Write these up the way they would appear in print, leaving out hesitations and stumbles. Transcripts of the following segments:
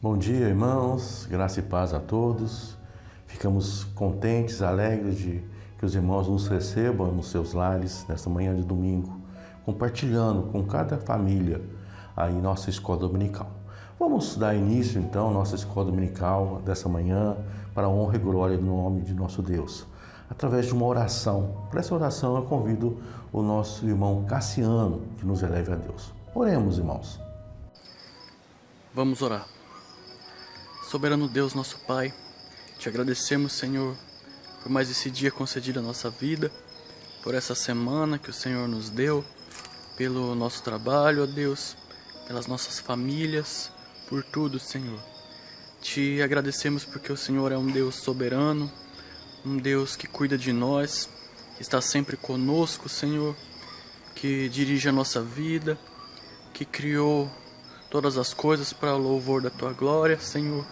Bom dia, irmãos, graça e paz a todos. Ficamos contentes, alegres de que os irmãos nos recebam nos seus lares nesta manhã de domingo, compartilhando com cada família aí nossa escola dominical. Vamos dar início então à nossa escola dominical dessa manhã para a honra e glória do nome de nosso Deus, através de uma oração. Para essa oração eu convido o nosso irmão Cassiano que nos eleve a Deus. Oremos, irmãos. Vamos orar. Soberano Deus, nosso Pai, te agradecemos, Senhor, por mais esse dia concedido à nossa vida, por essa semana que o Senhor nos deu, pelo nosso trabalho, ó Deus, pelas nossas famílias, por tudo, Senhor. Te agradecemos porque o Senhor é um Deus soberano, um Deus que cuida de nós, que está sempre conosco, Senhor, que dirige a nossa vida, que criou todas as coisas para o louvor da Tua glória, Senhor.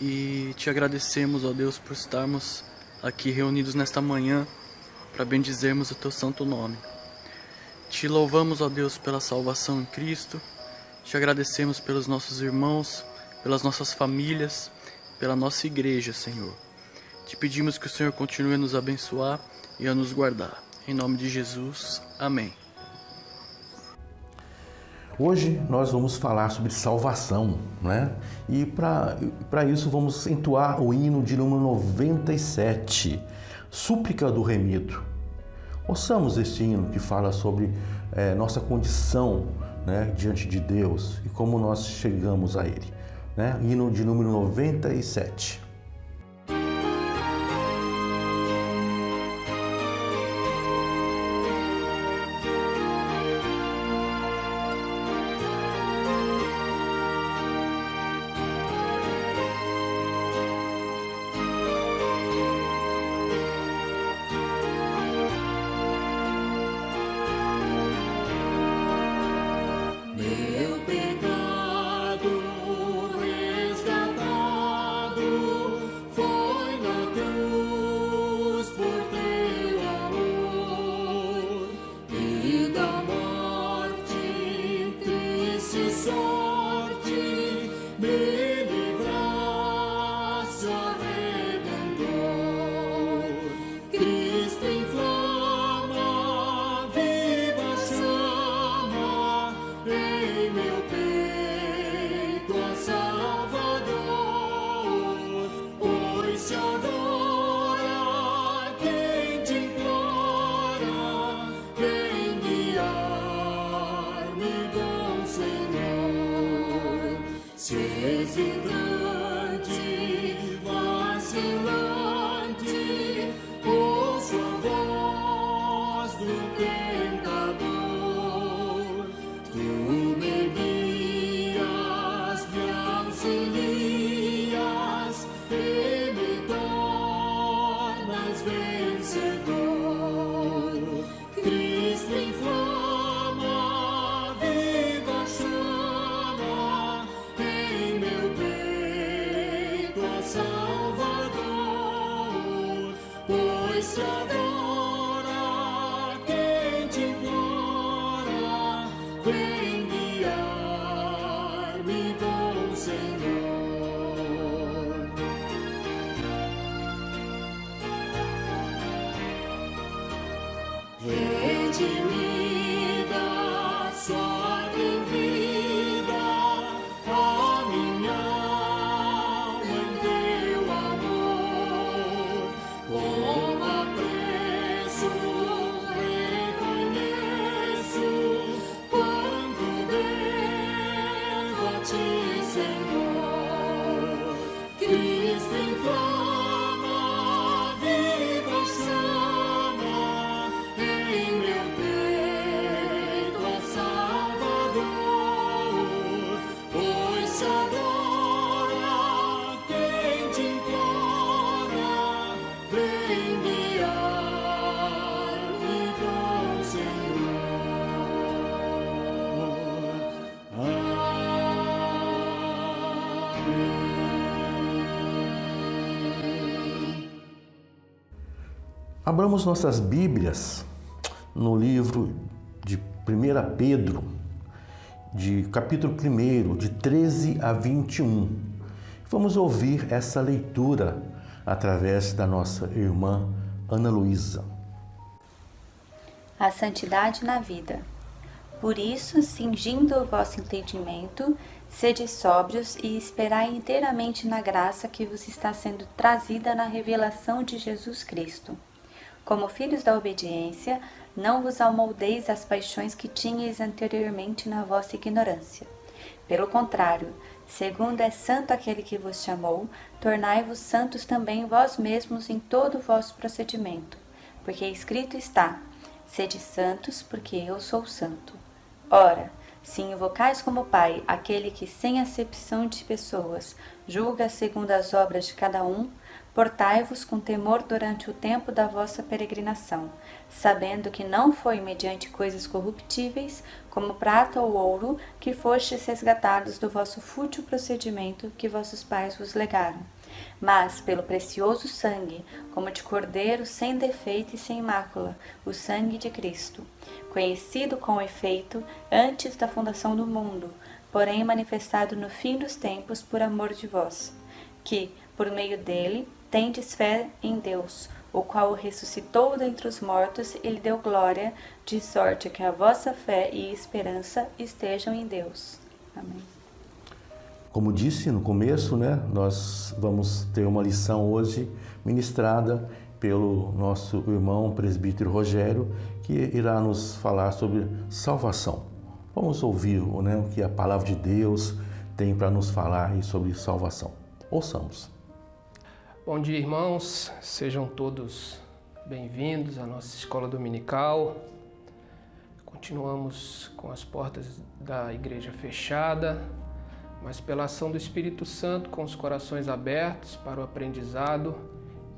E te agradecemos, ó Deus, por estarmos aqui reunidos nesta manhã para bendizermos o Teu santo nome. Te louvamos, ó Deus, pela salvação em Cristo. Te agradecemos pelos nossos irmãos, pelas nossas famílias, pela nossa igreja, Senhor. Te pedimos que o Senhor continue a nos abençoar e a nos guardar. Em nome de Jesus, amém. Hoje nós vamos falar sobre salvação, né? E para isso vamos entoar o hino de número 97, Súplica do Remido. Ouçamos este hino que fala sobre nossa condição, né, diante de Deus e como nós chegamos a Ele, né? Hino de número 97. Abramos nossas Bíblias no livro de 1 Pedro de capítulo 1, de 13 a 21. Vamos ouvir essa leitura através da nossa irmã Ana Luísa. A santidade na vida. Por isso, cingindo o vosso entendimento, sede sóbrios e esperai inteiramente na graça que vos está sendo trazida na revelação de Jesus Cristo. Como filhos da obediência, não vos amoldeis às paixões que tinhais anteriormente na vossa ignorância. Pelo contrário, segundo é santo aquele que vos chamou, tornai-vos santos também vós mesmos em todo o vosso procedimento. Porque escrito está: sede santos, porque eu sou santo. Ora, se invocais como Pai aquele que, sem acepção de pessoas, julga segundo as obras de cada um, portai-vos com temor durante o tempo da vossa peregrinação, sabendo que não foi mediante coisas corruptíveis, como prata ou ouro, que fostes resgatados do vosso fútil procedimento que vossos pais vos legaram, mas pelo precioso sangue, como de cordeiro sem defeito e sem mácula, o sangue de Cristo, conhecido com efeito antes da fundação do mundo, porém manifestado no fim dos tempos por amor de vós, que, por meio dele, tendes fé em Deus, o qual o ressuscitou dentre os mortos e lhe deu glória, de sorte que a vossa fé e esperança estejam em Deus. Amém. Como disse no começo, nós vamos ter uma lição hoje ministrada pelo nosso irmão presbítero Rogério, que irá nos falar sobre salvação. Vamos ouvir o que a palavra de Deus tem para nos falar aí sobre salvação. Ouçamos. Bom dia, irmãos. Sejam todos bem-vindos à nossa escola dominical. Continuamos com as portas da igreja fechada, mas pela ação do Espírito Santo, com os corações abertos para o aprendizado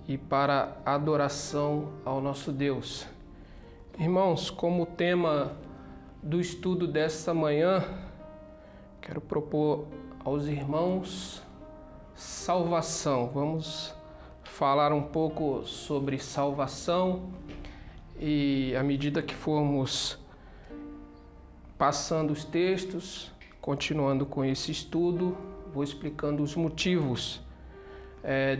e para a adoração ao nosso Deus. Irmãos, como tema do estudo desta manhã, quero propor aos irmãos salvação. Vamos falar um pouco sobre salvação e, à medida que formos passando os textos, continuando com esse estudo, vou explicando os motivos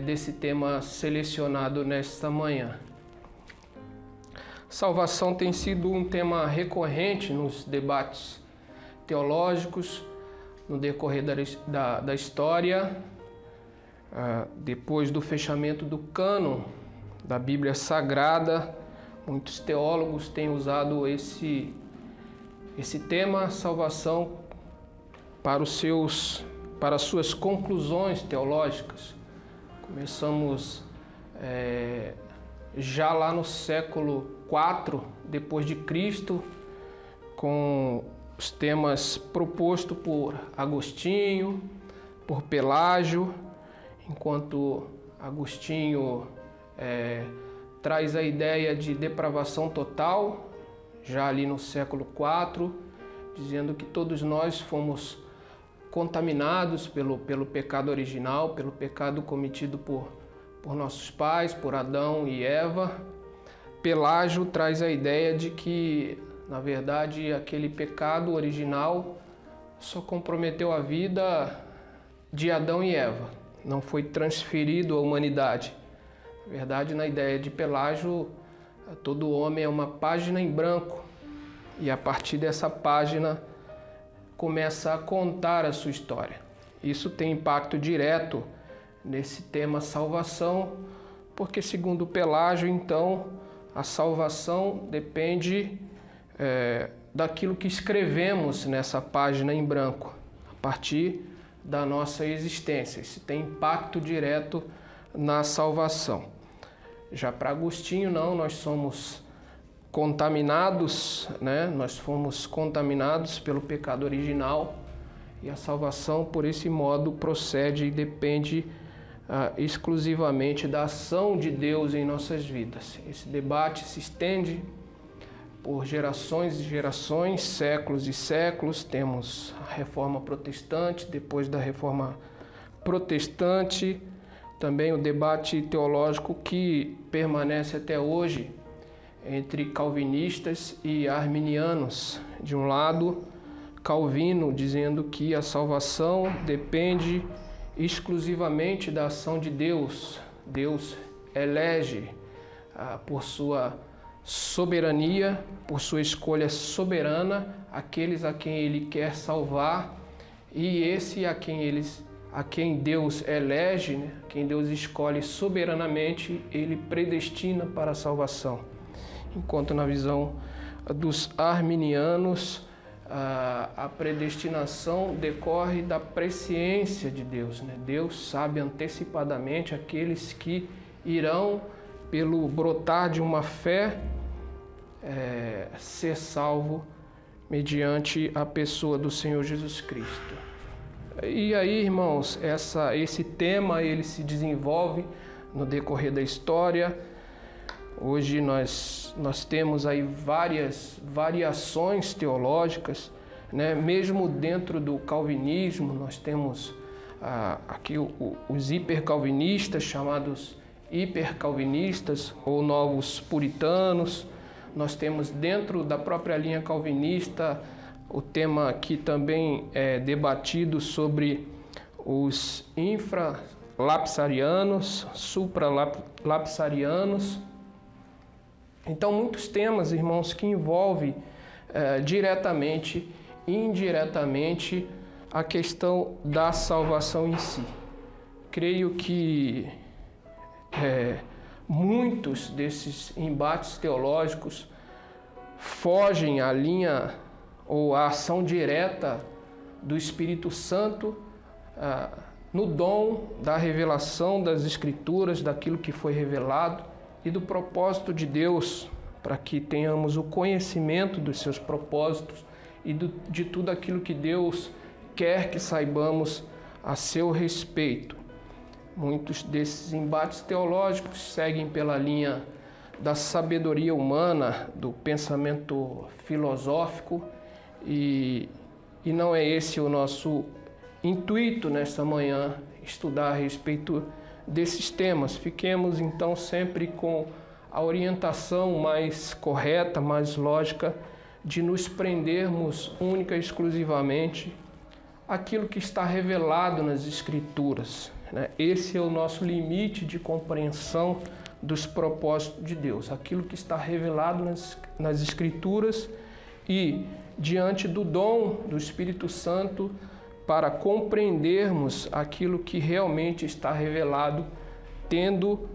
desse tema selecionado nesta manhã. Salvação tem sido um tema recorrente nos debates teológicos no decorrer da história. Depois do fechamento do cânon da Bíblia Sagrada, muitos teólogos têm usado esse tema, salvação, para as suas conclusões teológicas. Começamos já lá no século IV depois de Cristo, com os temas propostos por Agostinho, por Pelágio, enquanto Agostinho traz a ideia de depravação total, já ali no século IV, dizendo que todos nós fomos contaminados pelo pecado original, pelo pecado cometido por nossos pais, por Adão e Eva. Pelágio traz a ideia de que, na verdade, aquele pecado original só comprometeu a vida de Adão e Eva, não foi transferido à humanidade. Na verdade, na ideia de Pelágio, todo homem é uma página em branco e, a partir dessa página, começa a contar a sua história. Isso tem impacto direto nesse tema salvação, porque, segundo Pelágio, então, a salvação depende daquilo que escrevemos nessa página em branco, a partir da nossa existência. Isso tem impacto direto na salvação. Já para Agostinho, não, nós somos contaminados, Nós fomos contaminados pelo pecado original e a salvação, por esse modo, procede e depende exclusivamente da ação de Deus em nossas vidas. Esse debate se estende por gerações e gerações, séculos e séculos. Temos a Reforma Protestante, depois da Reforma Protestante, também o debate teológico que permanece até hoje entre calvinistas e arminianos. De um lado, Calvino, dizendo que a salvação depende exclusivamente da ação de Deus. Deus elege por sua soberania, por sua escolha soberana, aqueles a quem Ele quer salvar, e esse a quem Deus elege, né? Quem Deus escolhe soberanamente, Ele predestina para a salvação. Enquanto na visão dos arminianos, a predestinação decorre da presciência de Deus, né? Deus sabe antecipadamente aqueles que irão, pelo brotar de uma fé, ser salvo mediante a pessoa do Senhor Jesus Cristo. E aí, irmãos, esse tema ele se desenvolve no decorrer da história. Hoje nós temos aí várias variações teológicas, né? Mesmo dentro do calvinismo, nós temos aqui os hipercalvinistas, chamados hipercalvinistas ou novos puritanos. Nós temos dentro da própria linha calvinista o tema que também é debatido sobre os infralapsarianos, supralapsarianos. Então, muitos temas, irmãos, que envolvem diretamente e indiretamente a questão da salvação em si. Creio que muitos desses embates teológicos fogem à linha ou à ação direta do Espírito Santo no dom da revelação das Escrituras, daquilo que foi revelado, e do propósito de Deus, para que tenhamos o conhecimento dos seus propósitos e de tudo aquilo que Deus quer que saibamos a seu respeito. Muitos desses embates teológicos seguem pela linha da sabedoria humana, do pensamento filosófico, e não é esse o nosso intuito nesta manhã, estudar a respeito desses temas. Fiquemos então sempre com a orientação mais correta, mais lógica, de nos prendermos única e exclusivamente àquilo que está revelado nas Escrituras, né? Esse é o nosso limite de compreensão dos propósitos de Deus, aquilo que está revelado nas Escrituras, e diante do dom do Espírito Santo, para compreendermos aquilo que realmente está revelado, tendo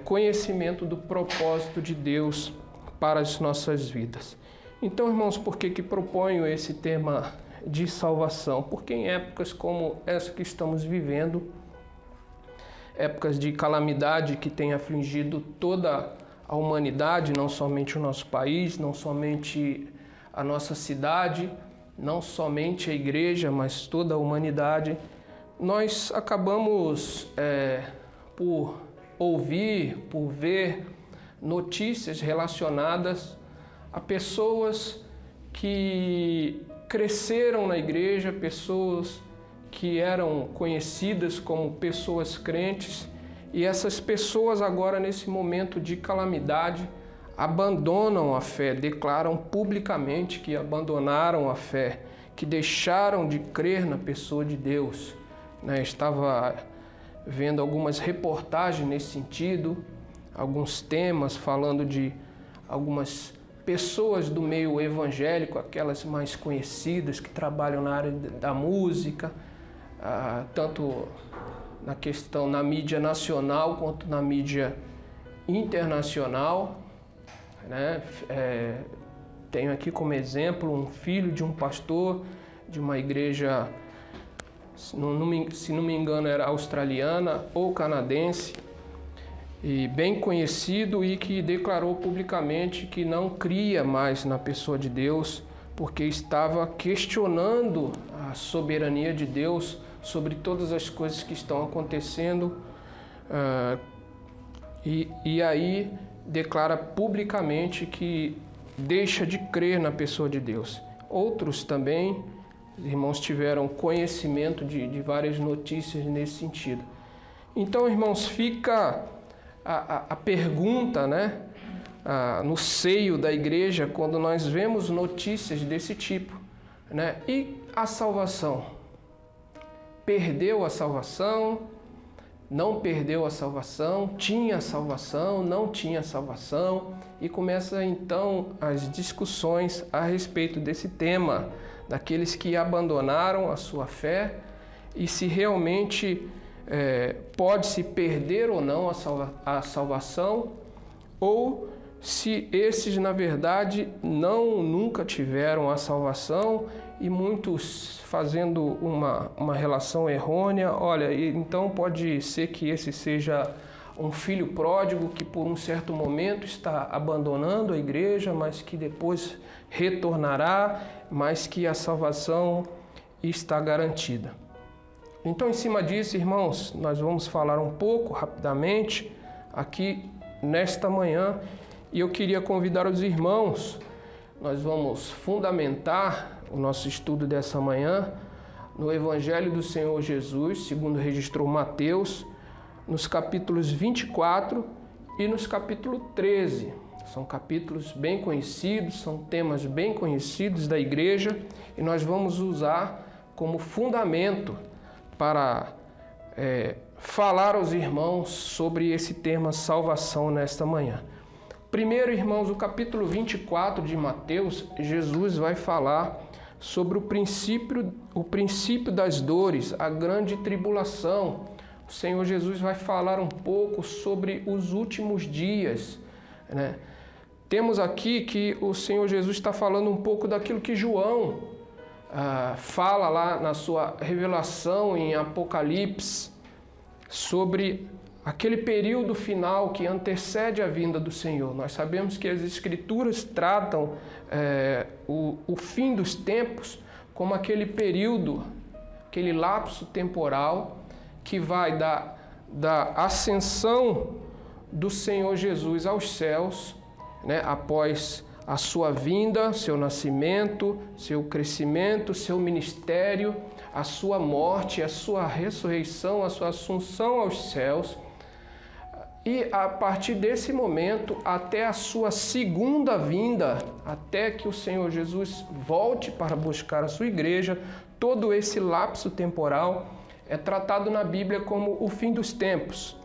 conhecimento do propósito de Deus para as nossas vidas. Então, irmãos, por que proponho esse tema de salvação? Porque em épocas como essa que estamos vivendo, épocas de calamidade que tem afligido toda a humanidade, não somente o nosso país, não somente a nossa cidade, não somente a igreja, mas toda a humanidade, nós acabamos por ouvir, por ver notícias relacionadas a pessoas que cresceram na igreja, pessoas que eram conhecidas como pessoas crentes, e essas pessoas agora, nesse momento de calamidade, abandonam a fé, declaram publicamente que abandonaram a fé, que deixaram de crer na pessoa de Deus, né? Estava vendo algumas reportagens nesse sentido, alguns temas falando de algumas pessoas do meio evangélico, aquelas mais conhecidas que trabalham na área da música, tanto na questão na mídia nacional quanto na mídia internacional, né? Tenho aqui como exemplo um filho de um pastor de uma igreja, se não me engano era australiana ou canadense, e bem conhecido, e que declarou publicamente que não cria mais na pessoa de Deus, porque estava questionando a soberania de Deus sobre todas as coisas que estão acontecendo, e aí declara publicamente que deixa de crer na pessoa de Deus. Outros também, os irmãos, tiveram conhecimento de várias notícias nesse sentido. Então, irmãos, fica a pergunta, né, no seio da igreja, quando nós vemos notícias desse tipo, né? E a salvação? Perdeu a salvação? Não perdeu a salvação? Tinha salvação? Não tinha salvação? E começa então as discussões a respeito desse tema, daqueles que abandonaram a sua fé e se realmente pode-se perder ou não a salvação, ou se esses, na verdade, nunca tiveram a salvação, e muitos fazendo uma relação errônea. Olha, então pode ser que esse seja um filho pródigo que por um certo momento está abandonando a igreja, mas que depois retornará, mas que a salvação está garantida. Então, em cima disso, irmãos, nós vamos falar um pouco rapidamente aqui nesta manhã, e eu queria convidar os irmãos. Nós vamos fundamentar o nosso estudo dessa manhã no Evangelho do Senhor Jesus, segundo registrou Mateus, nos capítulos 24 e nos capítulo 13. São capítulos bem conhecidos, são temas bem conhecidos da igreja, e nós vamos usar como fundamento para falar aos irmãos sobre esse tema salvação nesta manhã. Primeiro, irmãos, o capítulo 24 de Mateus, Jesus vai falar sobre o princípio das dores, a grande tribulação. O Senhor Jesus vai falar um pouco sobre os últimos dias, né? Temos aqui que o Senhor Jesus está falando um pouco daquilo que João fala lá na sua revelação em Apocalipse, sobre aquele período final que antecede a vinda do Senhor. Nós sabemos que as Escrituras tratam o fim dos tempos como aquele período, aquele lapso temporal que vai da ascensão do Senhor Jesus aos céus, né, após a sua vinda, seu nascimento, seu crescimento, seu ministério, a sua morte, a sua ressurreição, a sua assunção aos céus. E a partir desse momento até a sua segunda vinda, até que o Senhor Jesus volte para buscar a sua igreja, todo esse lapso temporal é tratado na Bíblia como o fim dos tempos.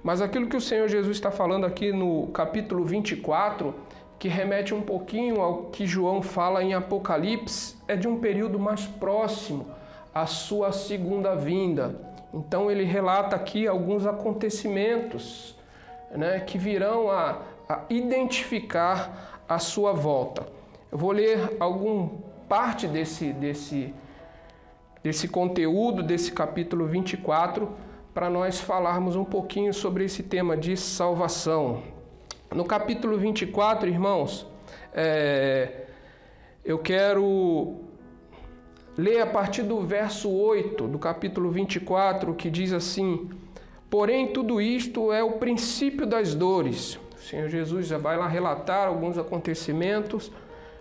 Mas aquilo que o Senhor Jesus está falando aqui no capítulo 24, que remete um pouquinho ao que João fala em Apocalipse, é de um período mais próximo à sua segunda vinda. Então ele relata aqui alguns acontecimentos, né, que virão a identificar a sua volta. Eu vou ler alguma parte desse conteúdo, desse capítulo 24, para nós falarmos um pouquinho sobre esse tema de salvação. No capítulo 24, irmãos, eu quero ler a partir do verso 8 do capítulo 24, que diz assim: porém, tudo isto é o princípio das dores. O Senhor Jesus já vai lá relatar alguns acontecimentos,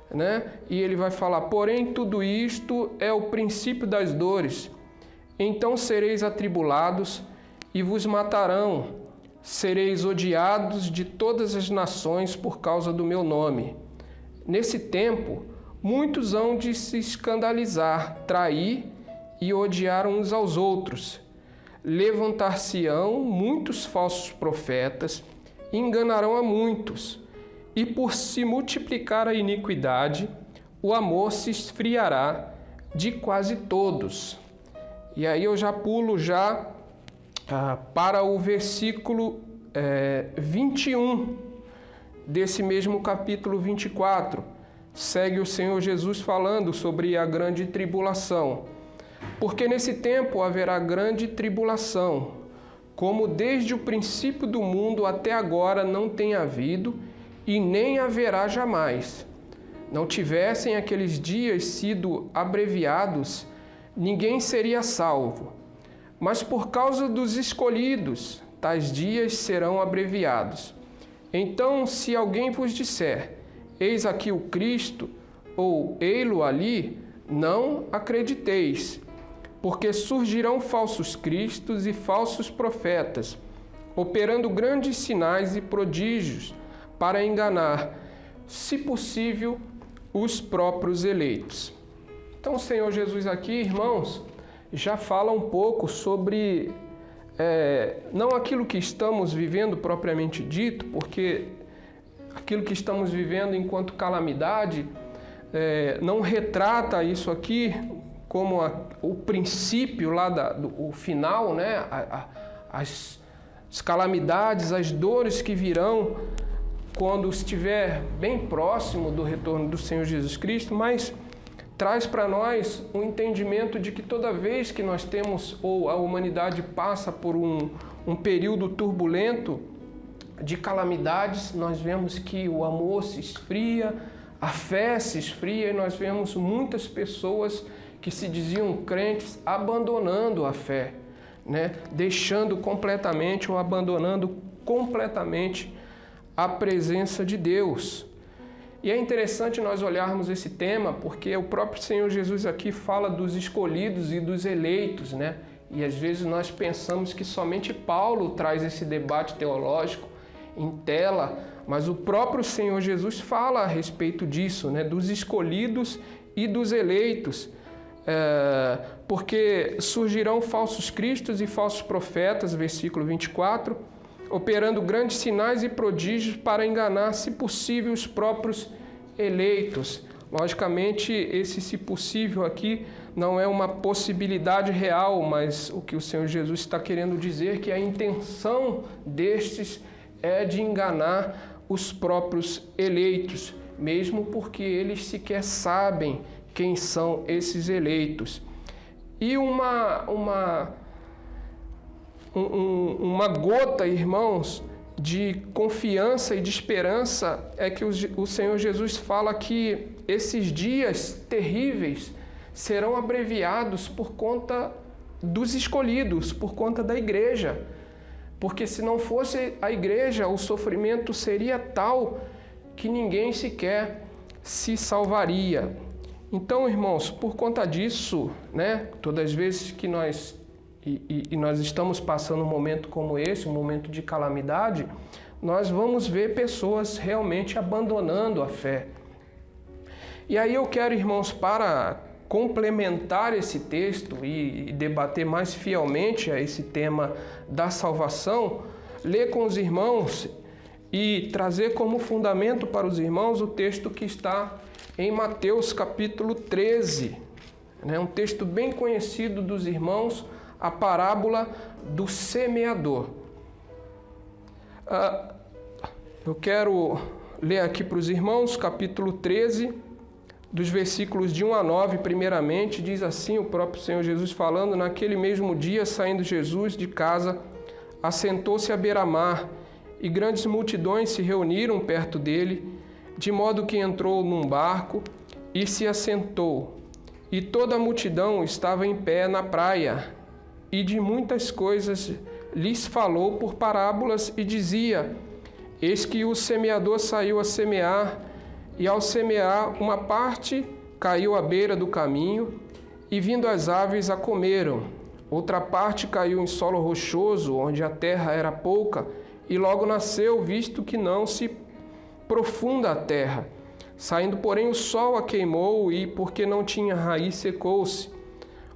né? E ele vai falar: porém, tudo isto é o princípio das dores. Então sereis atribulados e vos matarão. Sereis odiados de todas as nações por causa do meu nome. Nesse tempo, muitos hão de se escandalizar, trair e odiar uns aos outros. Levantar-se-ão muitos falsos profetas, enganarão a muitos, e por se multiplicar a iniquidade, o amor se esfriará de quase todos. E aí eu já pulo para o versículo 21 desse mesmo capítulo 24. Segue o Senhor Jesus falando sobre a grande tribulação. Porque nesse tempo haverá grande tribulação, como desde o princípio do mundo até agora não tem havido e nem haverá jamais. Não tivessem aqueles dias sido abreviados, ninguém seria salvo. Mas por causa dos escolhidos, tais dias serão abreviados. Então, se alguém vos disser: eis aqui o Cristo, ou ei-lo ali, não acrediteis, porque surgirão falsos cristos e falsos profetas, operando grandes sinais e prodígios, para enganar, se possível, os próprios eleitos. Então o Senhor Jesus aqui, irmãos, já fala um pouco sobre não aquilo que estamos vivendo propriamente dito, porque aquilo que estamos vivendo enquanto calamidade não retrata isso aqui como o princípio lá, o final, né? As calamidades, as dores que virão quando estiver bem próximo do retorno do Senhor Jesus Cristo, mas traz para nós um entendimento de que toda vez que nós temos, ou a humanidade passa por um período turbulento de calamidades, nós vemos que o amor se esfria, a fé se esfria, e nós vemos muitas pessoas que se diziam crentes abandonando a fé, né? Deixando completamente ou abandonando completamente a presença de Deus. E é interessante nós olharmos esse tema, porque o próprio Senhor Jesus aqui fala dos escolhidos e dos eleitos, né? E às vezes nós pensamos que somente Paulo traz esse debate teológico em tela, mas o próprio Senhor Jesus fala a respeito disso, né? Dos escolhidos e dos eleitos. Porque surgirão falsos cristos e falsos profetas, versículo 24, operando grandes sinais e prodígios para enganar, se possível, os próprios eleitos. Logicamente, esse se possível aqui não é uma possibilidade real, mas o que o Senhor Jesus está querendo dizer é que a intenção destes é de enganar os próprios eleitos, mesmo porque eles sequer sabem quem são esses eleitos. E uma gota, irmãos, de confiança e de esperança é que o Senhor Jesus fala que esses dias terríveis serão abreviados por conta dos escolhidos, por conta da igreja. Porque se não fosse a igreja, o sofrimento seria tal que ninguém sequer se salvaria. Então, irmãos, por conta disso, né, todas as vezes que nós estamos passando um momento como esse, um momento de calamidade, nós vamos ver pessoas realmente abandonando a fé. E aí eu quero, irmãos, para complementar esse texto e debater mais fielmente a esse tema da salvação, ler com os irmãos e trazer como fundamento para os irmãos o texto que está em Mateus capítulo 13, né? Um texto bem conhecido dos irmãos, a parábola do semeador. Eu quero ler aqui para os irmãos, capítulo 13, dos versículos de 1 a 9, primeiramente, diz assim o próprio Senhor Jesus falando: naquele mesmo dia, saindo Jesus de casa, assentou-se à beira-mar, e grandes multidões se reuniram perto dele, de modo que entrou num barco e se assentou. E toda a multidão estava em pé na praia, e de muitas coisas lhes falou por parábolas e dizia: eis que o semeador saiu a semear, e ao semear uma parte caiu à beira do caminho, e vindo as aves a comeram. Outra parte caiu em solo rochoso, onde a terra era pouca, e logo nasceu, visto que não se profunda a terra. Saindo, porém, o sol a queimou, e porque não tinha raiz, secou-se.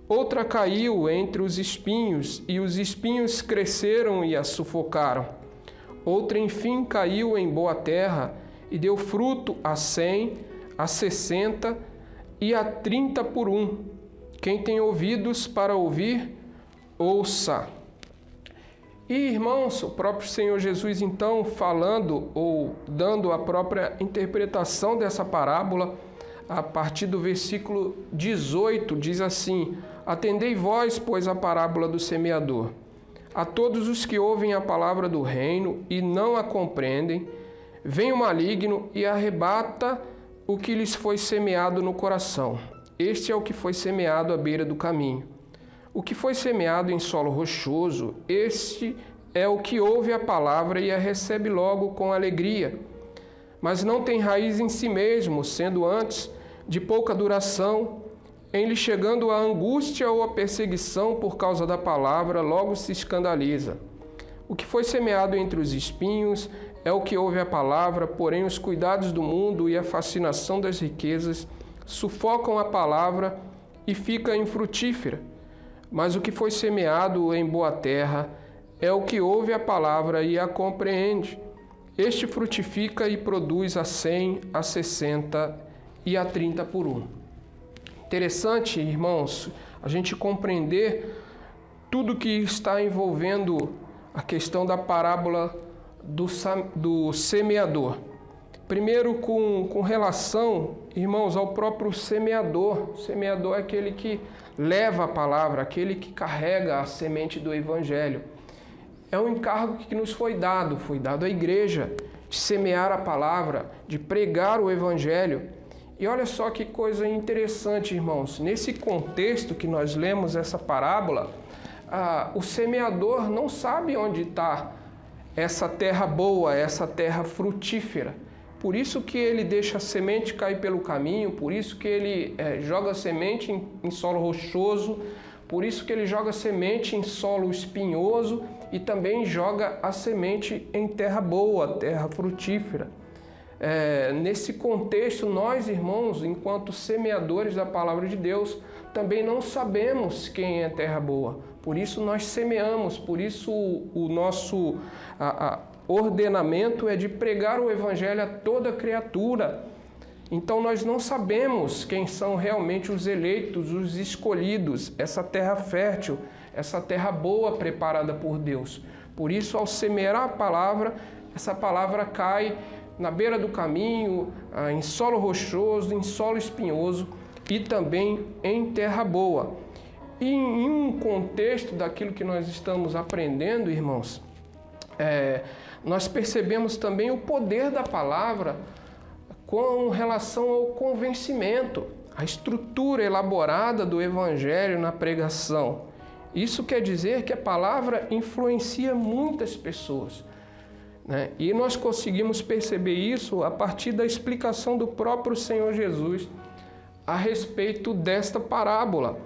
Outra caiu entre os espinhos, e os espinhos cresceram e a sufocaram. Outra, enfim, caiu em boa terra, e deu fruto a 100, a 60 e a 30 por 1. Quem tem ouvidos para ouvir, ouça. E, irmãos, o próprio Senhor Jesus, então, falando ou dando a própria interpretação dessa parábola, a partir do versículo 18, diz assim: atendei vós, pois, a parábola do semeador. A todos os que ouvem a palavra do reino e não a compreendem, vem o maligno e arrebata o que lhes foi semeado no coração. Este é o que foi semeado à beira do caminho. O que foi semeado em solo rochoso, este é o que ouve a palavra e a recebe logo com alegria, mas não tem raiz em si mesmo, sendo antes de pouca duração. Em lhe chegando a angústia ou a perseguição por causa da palavra, logo se escandaliza. O que foi semeado entre os espinhos é o que ouve a palavra, porém os cuidados do mundo e a fascinação das riquezas sufocam a palavra e fica infrutífera. Mas o que foi semeado em boa terra é o que ouve a palavra e a compreende. Este frutifica e produz a 100, a 60 e a 30 por 1. Interessante, irmãos, a gente compreender tudo que está envolvendo a questão da parábola do semeador. Primeiro, com relação, irmãos, ao próprio semeador. O semeador é aquele que leva a palavra, aquele que carrega a semente do Evangelho. É um encargo que nos foi dado à igreja, de semear a palavra, de pregar o Evangelho. E olha só que coisa interessante, irmãos. Nesse contexto que nós lemos essa parábola, o semeador não sabe onde está essa terra boa, essa terra frutífera. Por isso que ele deixa a semente cair pelo caminho, por isso que ele joga a semente em solo rochoso, por isso que ele joga a semente em solo espinhoso e também joga a semente em terra boa, terra frutífera. Nesse contexto, nós, irmãos, enquanto semeadores da palavra de Deus, também não sabemos quem é terra boa. Por isso nós semeamos, por isso o nosso ordenamento é de pregar o Evangelho a toda criatura. Então nós não sabemos quem são realmente os eleitos, os escolhidos, essa terra fértil, essa terra boa preparada por Deus. Por isso, ao semear a palavra, essa palavra cai na beira do caminho, em solo rochoso, em solo espinhoso e também em terra boa. E em um contexto daquilo que nós estamos aprendendo, irmãos, nós percebemos também o poder da palavra com relação ao convencimento, a estrutura elaborada do Evangelho na pregação. Isso quer dizer que a palavra influencia muitas pessoas, né? E nós conseguimos perceber isso a partir da explicação do próprio Senhor Jesus a respeito desta parábola,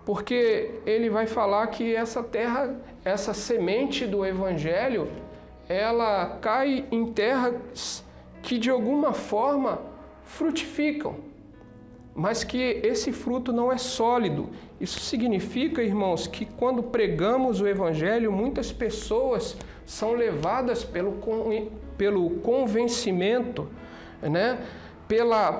porque ele vai falar que essa terra, essa semente do Evangelho, ela cai em terras que de alguma forma frutificam, mas que esse fruto não é sólido. Isso significa, irmãos, que quando pregamos o Evangelho, muitas pessoas são levadas pelo convencimento, né?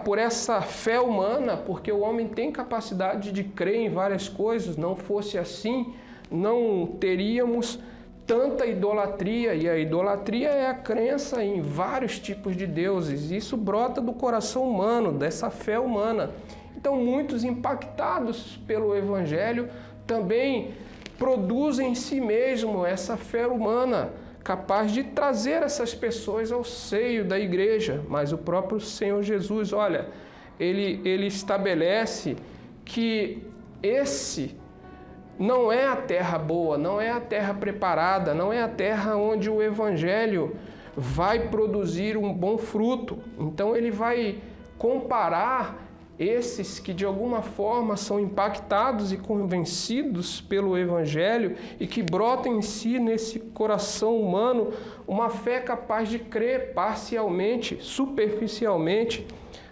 Por essa fé humana, porque o homem tem capacidade de crer em várias coisas. Não fosse assim, não teríamos tanta idolatria, e a idolatria é a crença em vários tipos de deuses. Isso brota do coração humano, dessa fé humana. Então, muitos impactados pelo Evangelho também produzem em si mesmo essa fé humana, capaz de trazer essas pessoas ao seio da igreja. Mas o próprio Senhor Jesus, olha, ele estabelece que esse não é a terra boa, não é a terra preparada, não é a terra onde o Evangelho vai produzir um bom fruto. Então ele vai comparar esses que de alguma forma são impactados e convencidos pelo Evangelho e que brotam em si, nesse coração humano, uma fé capaz de crer parcialmente, superficialmente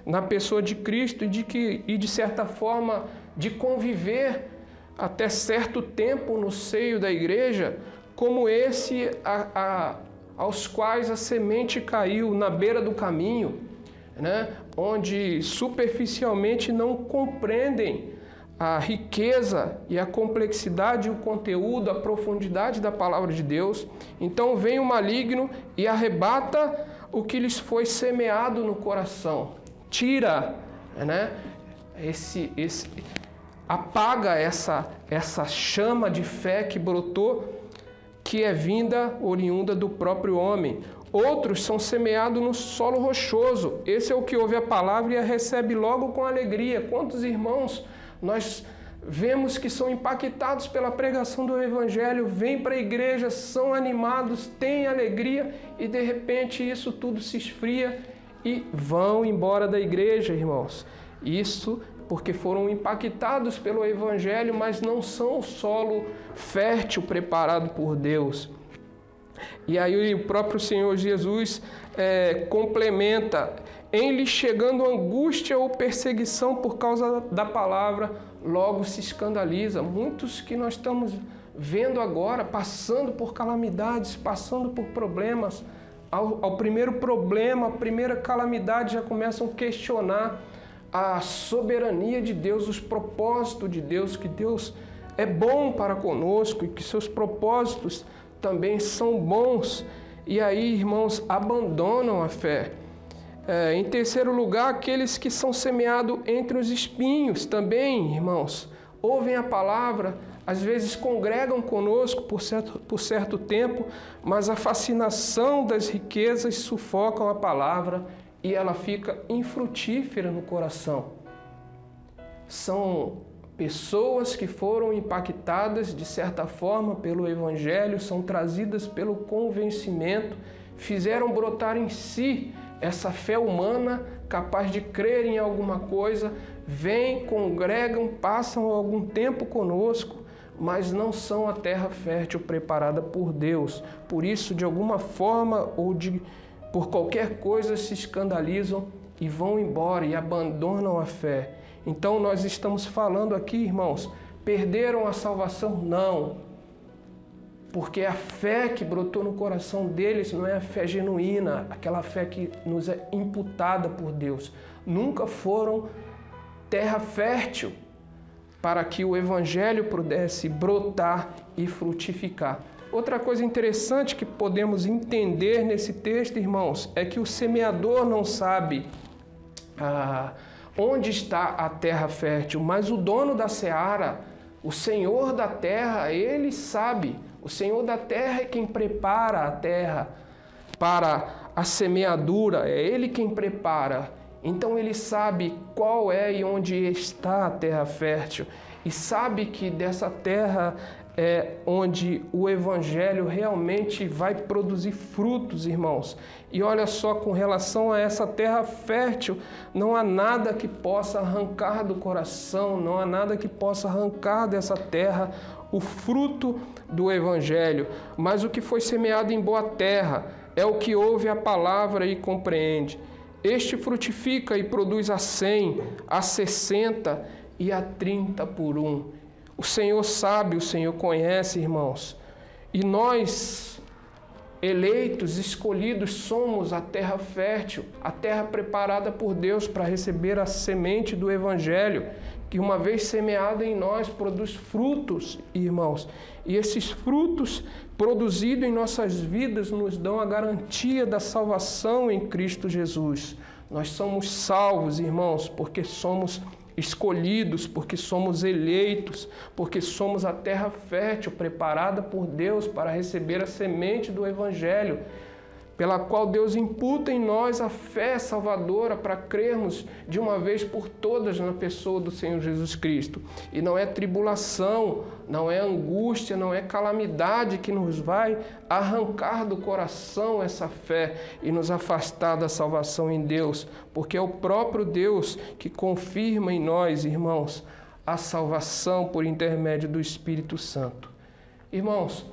na pessoa de Cristo e de certa forma de conviver até certo tempo no seio da igreja, como esse aos quais a semente caiu na beira do caminho, né? Onde superficialmente não compreendem a riqueza e a complexidade, o conteúdo, a profundidade da palavra de Deus. Então vem o maligno e arrebata o que lhes foi semeado no coração, tira, né? Apaga essa chama de fé que brotou, que é vinda oriunda do próprio homem. Outros são semeados no solo rochoso. Esse é o que ouve a palavra e a recebe logo com alegria. Quantos irmãos nós vemos que são impactados pela pregação do Evangelho, vêm para a igreja, são animados, têm alegria e de repente isso tudo se esfria e vão embora da igreja, irmãos. Isso porque foram impactados pelo Evangelho, mas não são o solo fértil preparado por Deus. E aí o próprio Senhor Jesus complementa: em lhe chegando angústia ou perseguição por causa da palavra, logo se escandaliza. Muitos que nós estamos vendo agora, passando por calamidades, passando por problemas, ao primeiro problema, a primeira calamidade, já começam a questionar a soberania de Deus, os propósitos de Deus, que Deus é bom para conosco e que seus propósitos também são bons. E aí, irmãos, abandonam a fé. Em terceiro lugar, aqueles que são semeados entre os espinhos também, irmãos, ouvem a palavra, às vezes congregam conosco por certo tempo, mas a fascinação das riquezas sufocam a palavra e ela fica infrutífera no coração. São pessoas que foram impactadas de certa forma pelo Evangelho, são trazidas pelo convencimento, fizeram brotar em si essa fé humana capaz de crer em alguma coisa, vêm, congregam, passam algum tempo conosco, mas não são a terra fértil preparada por Deus. Por isso, de alguma forma ou por qualquer coisa, se escandalizam e vão embora e abandonam a fé. Então, nós estamos falando aqui, irmãos, perderam a salvação? Não. Porque a fé que brotou no coração deles não é a fé genuína, aquela fé que nos é imputada por Deus. Nunca foram terra fértil para que o Evangelho pudesse brotar e frutificar. Outra coisa interessante que podemos entender nesse texto, irmãos, é que o semeador não sabe onde está a terra fértil, mas o dono da seara, o Senhor da terra, ele sabe. O Senhor da terra é quem prepara a terra para a semeadura, é Ele quem prepara. Então Ele sabe qual é e onde está a terra fértil e sabe que dessa terra é onde o Evangelho realmente vai produzir frutos, irmãos. E olha só, com relação a essa terra fértil, não há nada que possa arrancar do coração, não há nada que possa arrancar dessa terra o fruto do Evangelho. Mas o que foi semeado em boa terra é o que ouve a palavra e compreende. Este frutifica e produz a 100, a 60 e a 30 por um. O Senhor sabe, o Senhor conhece, irmãos. E nós, eleitos, escolhidos, somos a terra fértil, a terra preparada por Deus para receber a semente do Evangelho, que uma vez semeada em nós produz frutos, irmãos. E esses frutos produzidos em nossas vidas nos dão a garantia da salvação em Cristo Jesus. Nós somos salvos, irmãos, porque somos escolhidos, porque somos eleitos, porque somos a terra fértil preparada por Deus para receber a semente do Evangelho, pela qual Deus imputa em nós a fé salvadora para crermos de uma vez por todas na pessoa do Senhor Jesus Cristo. E não é tribulação, não é angústia, não é calamidade que nos vai arrancar do coração essa fé e nos afastar da salvação em Deus, porque é o próprio Deus que confirma em nós, irmãos, a salvação por intermédio do Espírito Santo. Irmãos,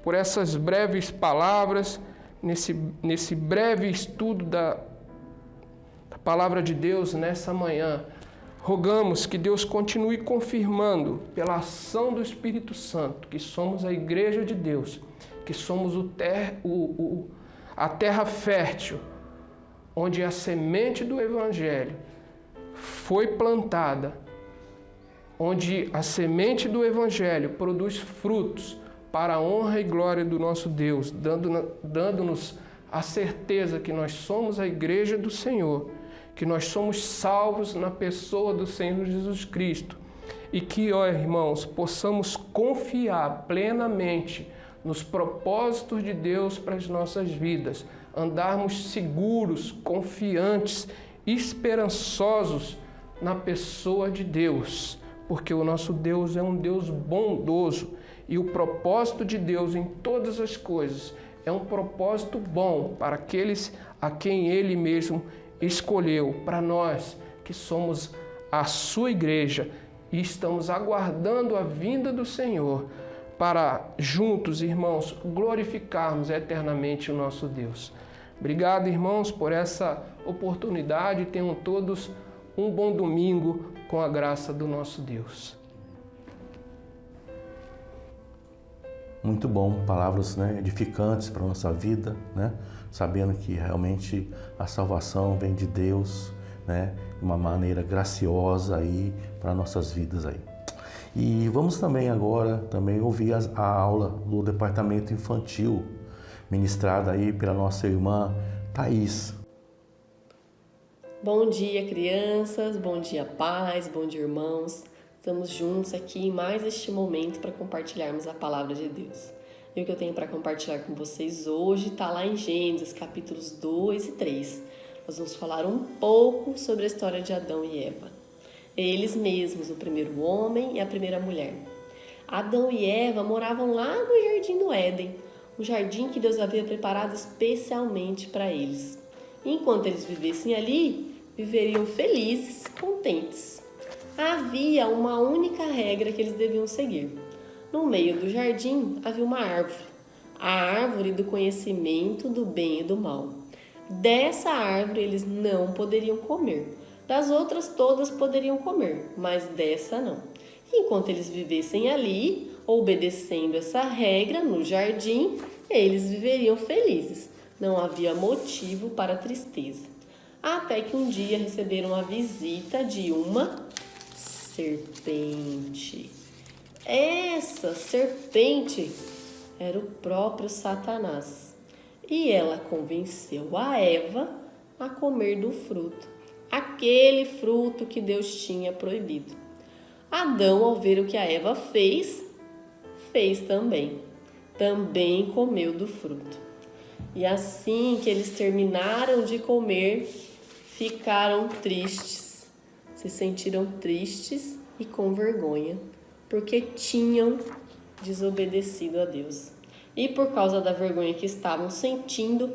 por essas breves palavras, nesse breve estudo da Palavra de Deus nessa manhã, rogamos que Deus continue confirmando, pela ação do Espírito Santo, que somos a Igreja de Deus, que somos a terra fértil, onde a semente do Evangelho foi plantada, onde a semente do Evangelho produz frutos, para a honra e glória do nosso Deus, dando-nos a certeza que nós somos a Igreja do Senhor, que nós somos salvos na pessoa do Senhor Jesus Cristo e que, ó irmãos, possamos confiar plenamente nos propósitos de Deus para as nossas vidas, andarmos seguros, confiantes, esperançosos na pessoa de Deus, porque o nosso Deus é um Deus bondoso. E o propósito de Deus em todas as coisas é um propósito bom para aqueles a quem Ele mesmo escolheu, para nós que somos a sua igreja e estamos aguardando a vinda do Senhor para juntos, irmãos, glorificarmos eternamente o nosso Deus. Obrigado, irmãos, por essa oportunidade. Tenham todos um bom domingo com a graça do nosso Deus. Muito bom, palavras, né, edificantes para a nossa vida, né, sabendo que realmente a salvação vem de Deus, né, de uma maneira graciosa aí para nossas vidas aí. E vamos também agora ouvir a aula do departamento infantil, ministrada aí pela nossa irmã Thaís. Bom dia, crianças, bom dia, pais, bom dia, irmãos. Estamos juntos aqui em mais este momento para compartilharmos a palavra de Deus. E o que eu tenho para compartilhar com vocês hoje está lá em Gênesis, capítulos 2 e 3. Nós vamos falar um pouco sobre a história de Adão e Eva. Eles mesmos, o primeiro homem e a primeira mulher. Adão e Eva moravam lá no Jardim do Éden, um jardim que Deus havia preparado especialmente para eles. E enquanto eles vivessem ali, viveriam felizes, contentes. Havia uma única regra que eles deviam seguir. No meio do jardim havia uma árvore, a árvore do conhecimento do bem e do mal. Dessa árvore eles não poderiam comer. Das outras todas poderiam comer, mas dessa não. Enquanto eles vivessem ali, obedecendo essa regra no jardim, eles viveriam felizes. Não havia motivo para tristeza. Até que um dia receberam a visita de uma serpente. Essa serpente era o próprio Satanás. E ela convenceu a Eva a comer do fruto, aquele fruto que Deus tinha proibido. Adão, ao ver o que a Eva fez também. Também comeu do fruto. E assim que eles terminaram de comer, ficaram tristes. Se sentiram tristes e com vergonha, porque tinham desobedecido a Deus. E por causa da vergonha que estavam sentindo,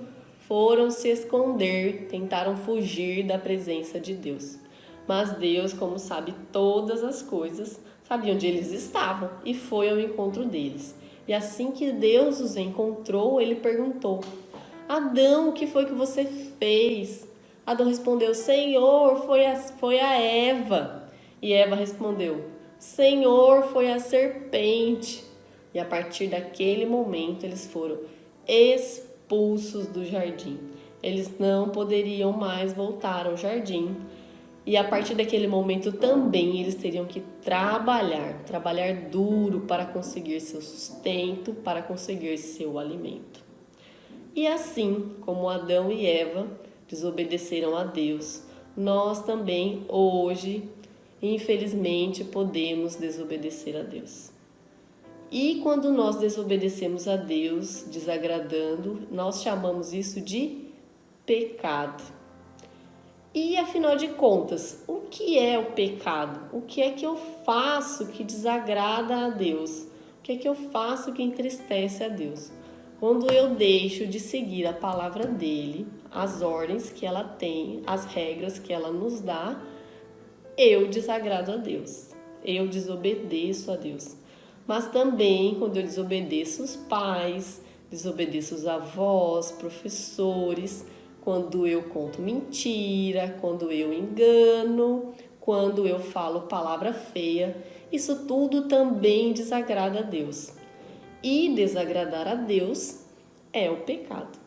foram se esconder, tentaram fugir da presença de Deus. Mas Deus, como sabe todas as coisas, sabia onde eles estavam e foi ao encontro deles. E assim que Deus os encontrou, ele perguntou: Adão, o que foi que você fez? Adão respondeu: Senhor, foi a Eva. E Eva respondeu: Senhor, foi a serpente. E a partir daquele momento eles foram expulsos do jardim. Eles não poderiam mais voltar ao jardim. E a partir daquele momento também eles teriam que trabalhar duro para conseguir seu sustento, para conseguir seu alimento. E assim como Adão e Eva desobedeceram a Deus, nós também hoje, infelizmente, podemos desobedecer a Deus. E quando nós desobedecemos a Deus, desagradando, nós chamamos isso de pecado. E afinal de contas, o que é o pecado? O que é que eu faço que desagrada a Deus? O que é que eu faço que entristece a Deus? Quando eu deixo de seguir a palavra dele, as ordens que ela tem, as regras que ela nos dá, eu desagrado a Deus. Eu desobedeço a Deus. Mas também quando eu desobedeço os pais, desobedeço os avós, professores, quando eu conto mentira, quando eu engano, quando eu falo palavra feia, isso tudo também desagrada a Deus. E desagradar a Deus é o pecado.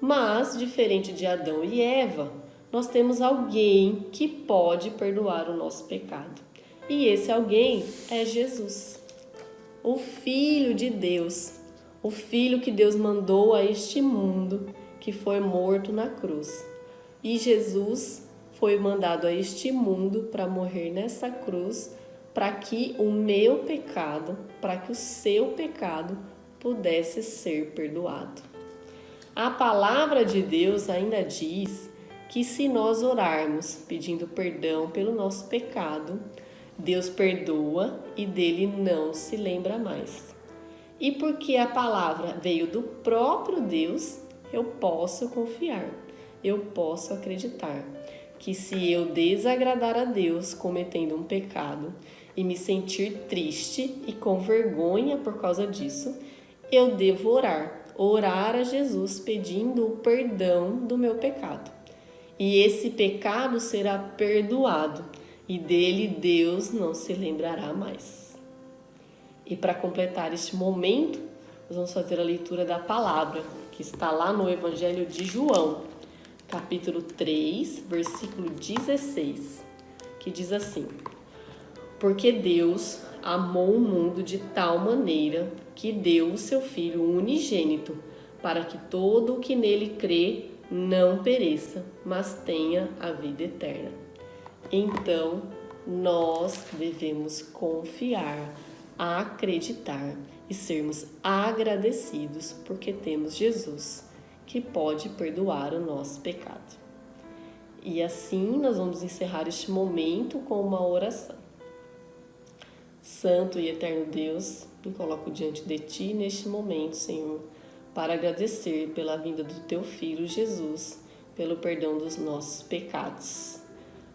Mas, diferente de Adão e Eva, nós temos alguém que pode perdoar o nosso pecado. E esse alguém é Jesus, o Filho de Deus, o Filho que Deus mandou a este mundo, que foi morto na cruz. E Jesus foi mandado a este mundo para morrer nessa cruz, para que o meu pecado, para que o seu pecado pudesse ser perdoado. A palavra de Deus ainda diz que se nós orarmos pedindo perdão pelo nosso pecado, Deus perdoa e dele não se lembra mais. E porque a palavra veio do próprio Deus, eu posso confiar, eu posso acreditar que se eu desagradar a Deus cometendo um pecado e me sentir triste e com vergonha por causa disso, eu devo orar a Jesus pedindo o perdão do meu pecado. E esse pecado será perdoado e dele Deus não se lembrará mais. E para completar este momento, nós vamos fazer a leitura da palavra, que está lá no Evangelho de João, capítulo 3, versículo 16, que diz assim: Porque Deus amou o mundo de tal maneira que deu o seu Filho unigênito, para que todo o que nele crê não pereça, mas tenha a vida eterna. Então, nós devemos confiar, acreditar e sermos agradecidos porque temos Jesus, que pode perdoar o nosso pecado. E assim nós vamos encerrar este momento com uma oração. Santo e eterno Deus, me coloco diante de Ti neste momento, Senhor, para agradecer pela vinda do Teu Filho Jesus, pelo perdão dos nossos pecados.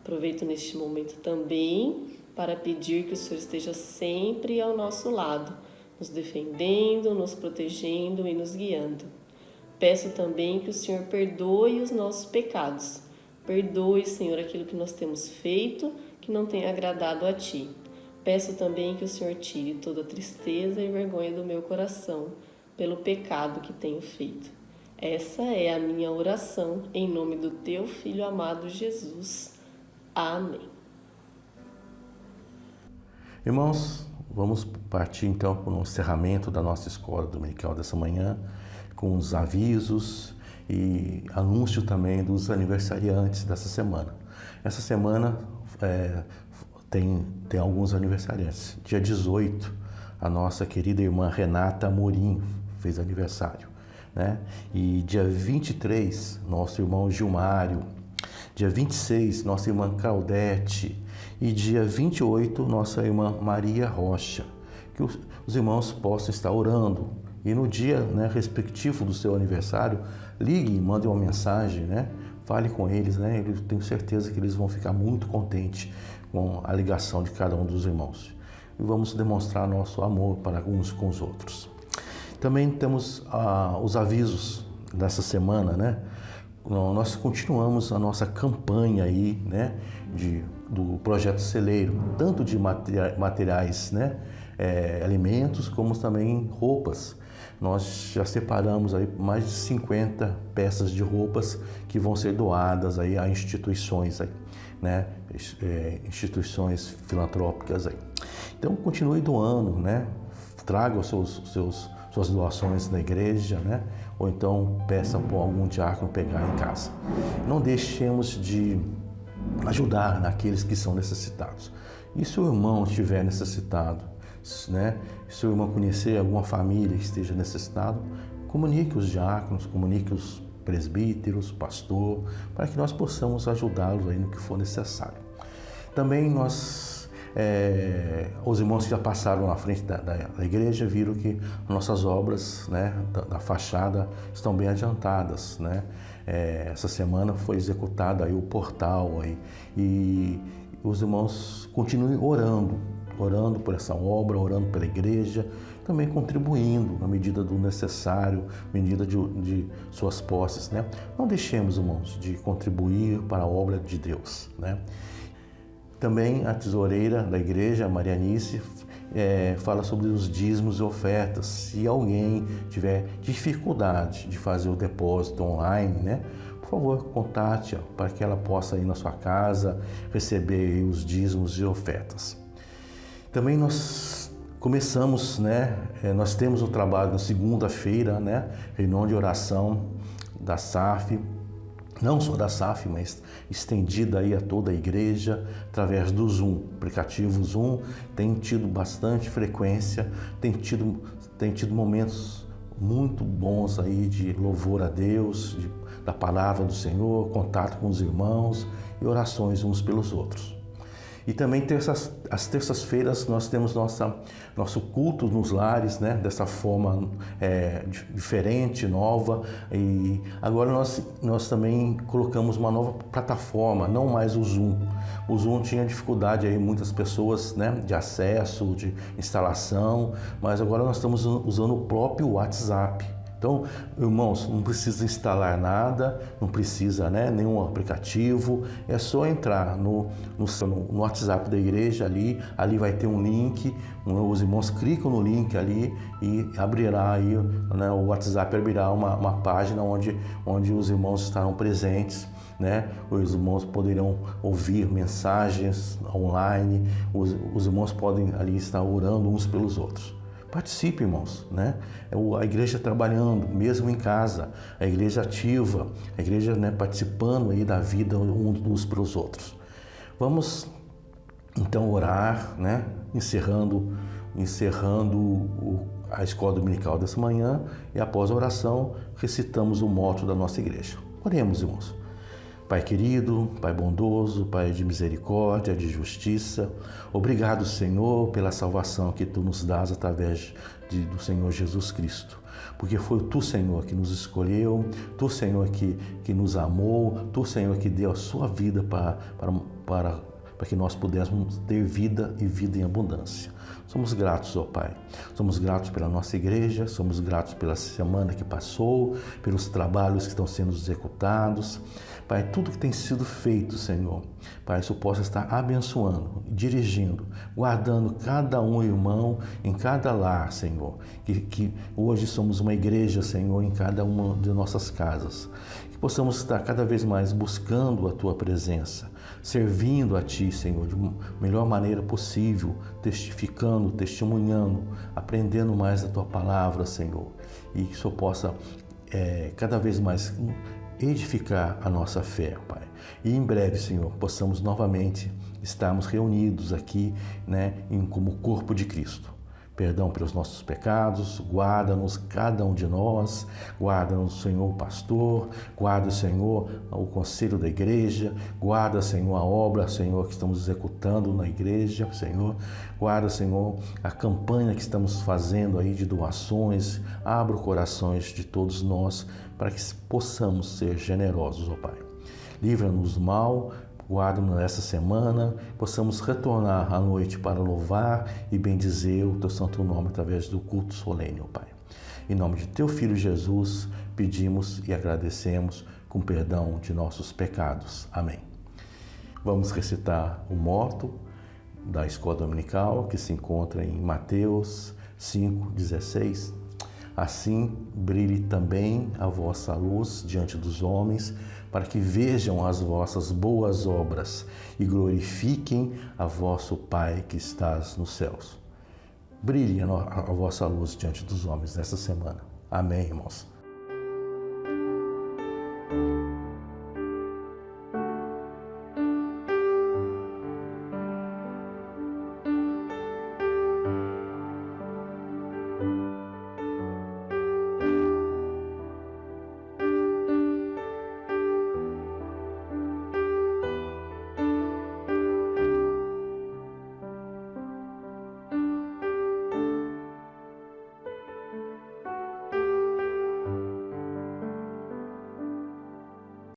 Aproveito neste momento também para pedir que o Senhor esteja sempre ao nosso lado, nos defendendo, nos protegendo e nos guiando. Peço também que o Senhor perdoe os nossos pecados. Perdoe, Senhor, aquilo que nós temos feito que não tenha agradado a Ti. Peço também que o Senhor tire toda tristeza e vergonha do meu coração pelo pecado que tenho feito. Essa é a minha oração em nome do Teu Filho amado Jesus. Amém. Irmãos, vamos partir então para o encerramento da nossa escola dominical dessa manhã, com os avisos e anúncio também dos aniversariantes dessa semana. Essa semana tem alguns aniversariantes. Dia 18, a nossa querida irmã Renata Amorim fez aniversário, né? E dia 23, nosso irmão Gilmário. Dia 26, nossa irmã Claudete. E dia 28, nossa irmã Maria Rocha. Que os irmãos possam estar orando. E no dia, né, respectivo do seu aniversário, ligue, mande uma mensagem, né? Fale com eles, né? Eu tenho certeza que eles vão ficar muito contentes com a ligação de cada um dos irmãos. E vamos demonstrar nosso amor para uns com os outros. Também temos os avisos dessa semana, né? Nós continuamos a nossa campanha aí, né? Do Projeto Celeiro, tanto de materiais, né? Alimentos, como também roupas. Nós já separamos aí mais de 50 peças de roupas que vão ser doadas aí a instituições aí, né? Instituições filantrópicas aí. Então continue doando, né? Traga suas doações na igreja, né? Ou então peça para algum diácono pegar em casa. Não deixemos de ajudar naqueles que são necessitados. E se o irmão estiver necessitado, né? Se o irmão conhecer alguma família que esteja necessitado, comunique os diáconos, comunique os presbíteros, pastor, para que nós possamos ajudá-los aí no que for necessário. Também os irmãos que já passaram na frente da igreja viram que nossas obras, né, da fachada estão bem adiantadas, né? Essa semana foi executado aí o portal aí, e os irmãos continuem orando por essa obra, orando pela igreja, também contribuindo na medida do necessário, medida de suas posses, né? Não deixemos, irmãos, de contribuir para a obra de Deus, né? Também a tesoureira da igreja, a Marianice, fala sobre os dízimos e ofertas. Se alguém tiver dificuldade de fazer o depósito online, né? Por favor, contate-a para que ela possa ir na sua casa receber os dízimos e ofertas. Também nós começamos, né? Nós temos o trabalho na segunda-feira, né? Reunião de oração da SAF, não só da SAF, mas estendida aí a toda a igreja através do Zoom. O aplicativo Zoom tem tido bastante frequência, tem tido momentos muito bons aí de louvor a Deus, da palavra do Senhor, contato com os irmãos e orações uns pelos outros. E também às terças-feiras nós temos nosso culto nos lares, né? Dessa forma diferente, nova. E agora nós também colocamos uma nova plataforma, não mais o Zoom. O Zoom tinha dificuldade aí, muitas pessoas, né, de acesso, de instalação, mas agora nós estamos usando o próprio WhatsApp. Então, irmãos, não precisa instalar nada, não precisa, né, nenhum aplicativo, é só entrar no WhatsApp da igreja ali vai ter um link, os irmãos clicam no link ali e abrirá aí, né, o WhatsApp abrirá uma página onde os irmãos estarão presentes, né? Os irmãos poderão ouvir mensagens online, os irmãos podem ali estar orando uns pelos outros. Participe, irmãos, né? A igreja trabalhando, mesmo em casa, a igreja ativa, a igreja, né, participando aí da vida uns pelos outros. Vamos então orar, né? Encerrando a escola dominical dessa manhã, e após a oração recitamos o motto da nossa igreja. Oremos, irmãos. Pai querido, Pai bondoso, Pai de misericórdia, de justiça, obrigado, Senhor, pela salvação que Tu nos dás através do Senhor Jesus Cristo. Porque foi Tu, Senhor, que nos escolheu, Tu, Senhor, que nos amou, Tu, Senhor, que deu a Sua vida para que nós pudéssemos ter vida e vida em abundância. Somos gratos, ó Pai. Somos gratos pela nossa igreja, somos gratos pela semana que passou, pelos trabalhos que estão sendo executados. Pai, tudo que tem sido feito, Senhor, Pai, isso possa estar abençoando, dirigindo, guardando cada um irmão em cada lar, Senhor. Que hoje somos uma igreja, Senhor, em cada uma de nossas casas. Que possamos estar cada vez mais buscando a Tua presença, servindo a Ti, Senhor, de uma melhor maneira possível, testificando, testemunhando, aprendendo mais da Tua palavra, Senhor. E que isso possa cada vez mais edificar a nossa fé, Pai. E em breve, Senhor, possamos novamente estarmos reunidos aqui, né, como corpo de Cristo. Perdão pelos nossos pecados, guarda-nos cada um de nós, guarda-nos, Senhor, o pastor, guarda, Senhor, o conselho da igreja, guarda, Senhor, a obra, Senhor, que estamos executando na igreja, Senhor, guarda, Senhor, a campanha que estamos fazendo aí de doações, abra os corações de todos nós para que possamos ser generosos, ó Pai. Livra-nos do mal, guarda-nos nessa semana, possamos retornar à noite para louvar e bendizer o Teu santo nome através do culto solene, ó Pai. Em nome de Teu Filho Jesus, pedimos e agradecemos com perdão de nossos pecados. Amém. Vamos recitar o motto da escola dominical, que se encontra em Mateus 5,16. Assim brilhe também a vossa luz diante dos homens, para que vejam as vossas boas obras e glorifiquem a vosso Pai que estás nos céus. Brilhe a vossa luz diante dos homens nessa semana. Amém, irmãos.